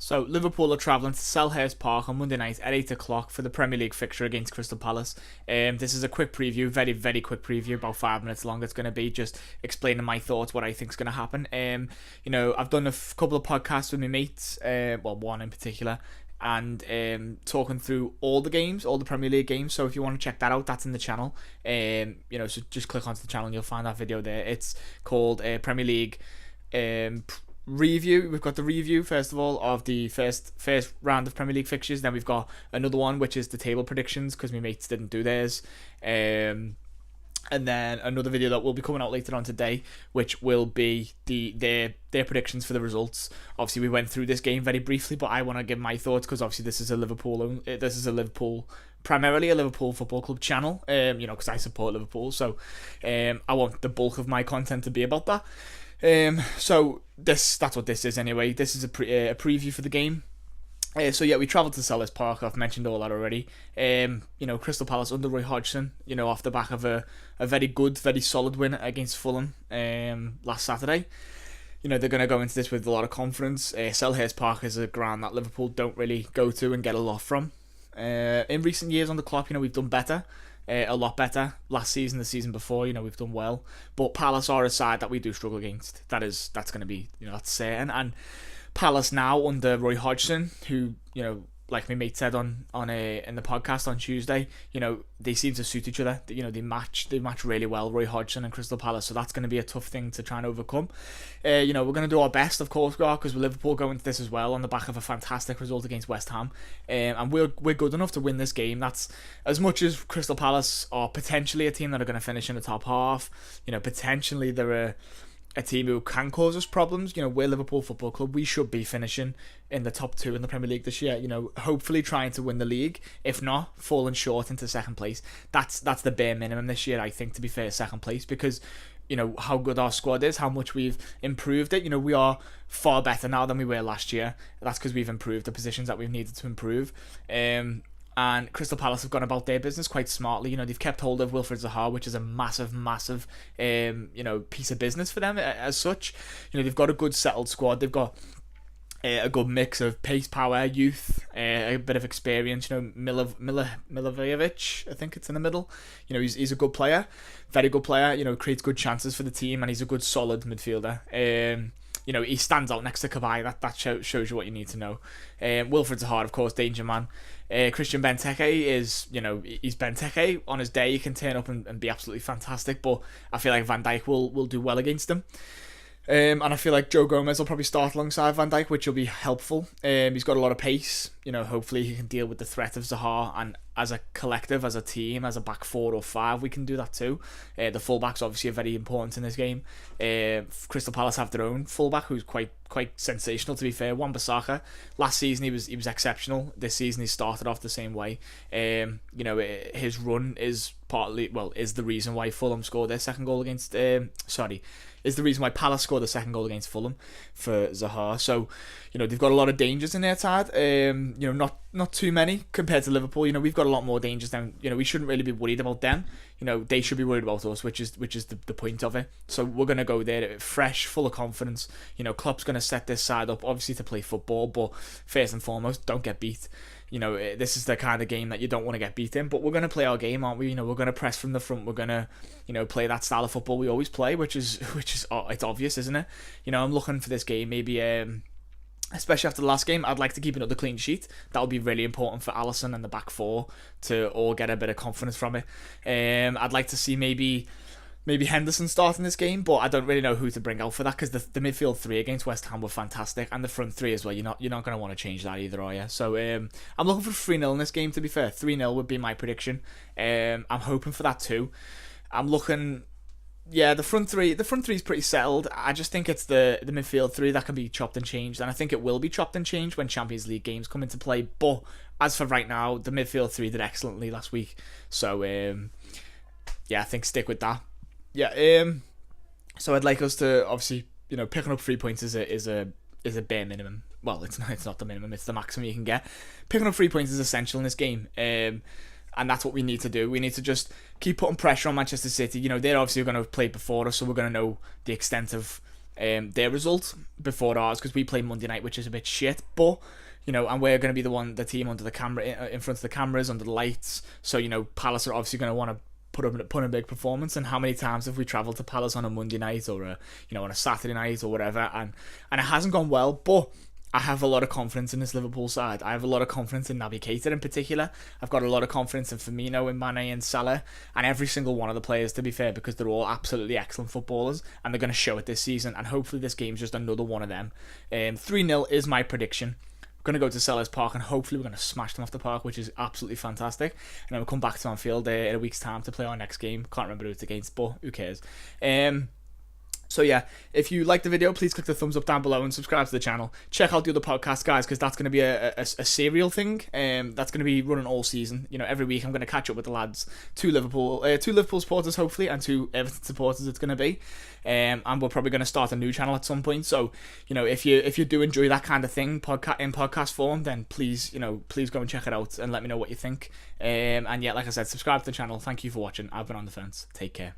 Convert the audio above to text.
So Liverpool are travelling to Selhurst Park on Monday night at 8 o'clock for the Premier League fixture against Crystal Palace. This is a quick preview, very, very quick preview, about 5 minutes long it's going to be, just explaining my thoughts, what I think is going to happen. I've done a couple of podcasts with my mates, one in particular, and talking through all the games, all the Premier League games. So if you want to check that out, that's in the channel. So just click onto the channel and you'll find that video there. It's called Premier League review. We've got the review first of all of the first round of Premier League fixtures. Then we've got another one which is the table predictions, because my mates didn't do theirs. And then another video that will be coming out later on today, which will be their predictions for the results. Obviously, we went through this game very briefly, but I want to give my thoughts, because obviously this is primarily a Liverpool Football Club channel. Because I support Liverpool, so I want the bulk of my content to be about that. So that's what this is anyway. This is a preview for the game. We travelled to Selhurst Park. I've mentioned all that already. Crystal Palace under Roy Hodgson, off the back of a very good, very solid win against Fulham last Saturday. They're going to go into this with a lot of confidence. Selhurst Park is a ground that Liverpool don't really go to and get a lot from. In recent years on the clock, we've done better. A lot better last season, the season before. We've done well, but Palace are a side that we do struggle against. That's going to be, that's certain. And Palace now under Roy Hodgson, who like my mate said in the podcast on Tuesday, they seem to suit each other. They match really well, Roy Hodgson and Crystal Palace. So that's going to be a tough thing to try and overcome. We're going to do our best, of course, because Liverpool go into this as well on the back of a fantastic result against West Ham, and we're good enough to win this game. That's as much as Crystal Palace are potentially a team that are going to finish in the top half. Potentially they're a team who can cause us problems. We're Liverpool Football Club. We should be finishing in the top 2 in the Premier League this year. Hopefully trying to win the league. If not, falling short into second place. That's the bare minimum this year, I think, to be fair, second place, because how good our squad is, how much we've improved it. We are far better now than we were last year. That's because we've improved the positions that we've needed to improve. And Crystal Palace have gone about their business quite smartly. They've kept hold of Wilfried Zaha, which is a massive piece of business for them as such. They've got a good settled squad. They've got a good mix of pace, power, youth, a bit of experience. Milivojevic, I think it's in the middle. He's a good player, very good player. Creates good chances for the team, and he's a good solid midfielder. He stands out next to Kavai. That shows you what you need to know. Wilfried Zaha, of course, danger man. Christian Benteke is, he's Benteke. On his day, he can turn up and be absolutely fantastic, but I feel like Van Dijk will do well against him. And I feel like Joe Gomez will probably start alongside Van Dijk, which will be helpful. He's got a lot of pace. Hopefully he can deal with the threat of Zaha, and as a collective, as a team, as a back 4 or 5, we can do that too. The fullbacks obviously are very important in this game. Crystal Palace have their own fullback who's quite sensational, to be fair. Wan-Bissaka. Last season he was exceptional. This season he started off the same way. His run is is the reason why Fulham scored their second goal against. Is the reason why Palace scored the second goal against Fulham for Zaha. So, they've got a lot of dangers in their side. Not too many compared to Liverpool. We've got a lot more dangers than, we shouldn't really be worried about them. They should be worried about us, which is the point of it. So we're going to go there fresh, full of confidence. Klopp's going to set this side up, obviously, to play football, but first and foremost, don't get beat. This is the kind of game that you don't want to get beat in, but we're going to play our game, aren't we? We're going to press from the front. We're going to, play that style of football we always play, which is it's obvious, isn't it? I'm looking for this game, maybe, especially after the last game, I'd like to keep another clean sheet. That would be really important for Alisson and the back 4 to all get a bit of confidence from it. I'd like to see maybe Henderson starting this game, but I don't really know who to bring out for that, because the midfield 3 against West Ham were fantastic, and the front 3 as well. You're not going to want to change that either, are you? So I'm looking for 3-0 in this game, to be fair. 3-0 would be my prediction. I'm hoping for that too. I'm looking... Yeah, the front three is pretty settled. I just think it's the midfield 3 that can be chopped and changed, and I think it will be chopped and changed when Champions League games come into play. But as for right now, the midfield 3 did excellently last week. So I think stick with that. Yeah. So I'd like us to obviously, picking up 3 points is a bare minimum. Well, it's not the minimum; it's the maximum you can get. Picking up 3 points is essential in this game. And that's what we need to do. We need to just keep putting pressure on Manchester City. They're obviously going to have played before us, so we're going to know the extent of their result before ours, because we play Monday night, which is a bit shit, but and we're going to be the team under the camera, in front of the cameras, under the lights. So Palace are obviously going to want to put in a big performance. And how many times have we travelled to Palace on a Monday night or on a Saturday night or whatever, and it hasn't gone well, but I have a lot of confidence in this Liverpool side. I have a lot of confidence in Naby Keita in particular. I've got a lot of confidence in Firmino, in Mane and Salah, and every single one of the players, to be fair, because they're all absolutely excellent footballers, and they're going to show it this season, and hopefully this game's just another one of them. 3-0 is my prediction. Going to go to Selhurst Park, and hopefully we're going to smash them off the park, which is absolutely fantastic. And then we'll come back to Anfield in a week's time to play our next game. Can't remember who it's against, but who cares. So yeah, if you like the video, please click the thumbs up down below and subscribe to the channel. Check out the other podcast, guys, because that's going to be a serial thing. That's going to be running all season. Every week I'm going to catch up with the lads. Two Liverpool supporters, hopefully, and 2 Everton supporters it's going to be. And we're probably going to start a new channel at some point. So, if you do enjoy that kind of thing, in podcast form, then please go and check it out and let me know what you think. And yeah, like I said, subscribe to the channel. Thank you for watching. I've been on the fence. Take care.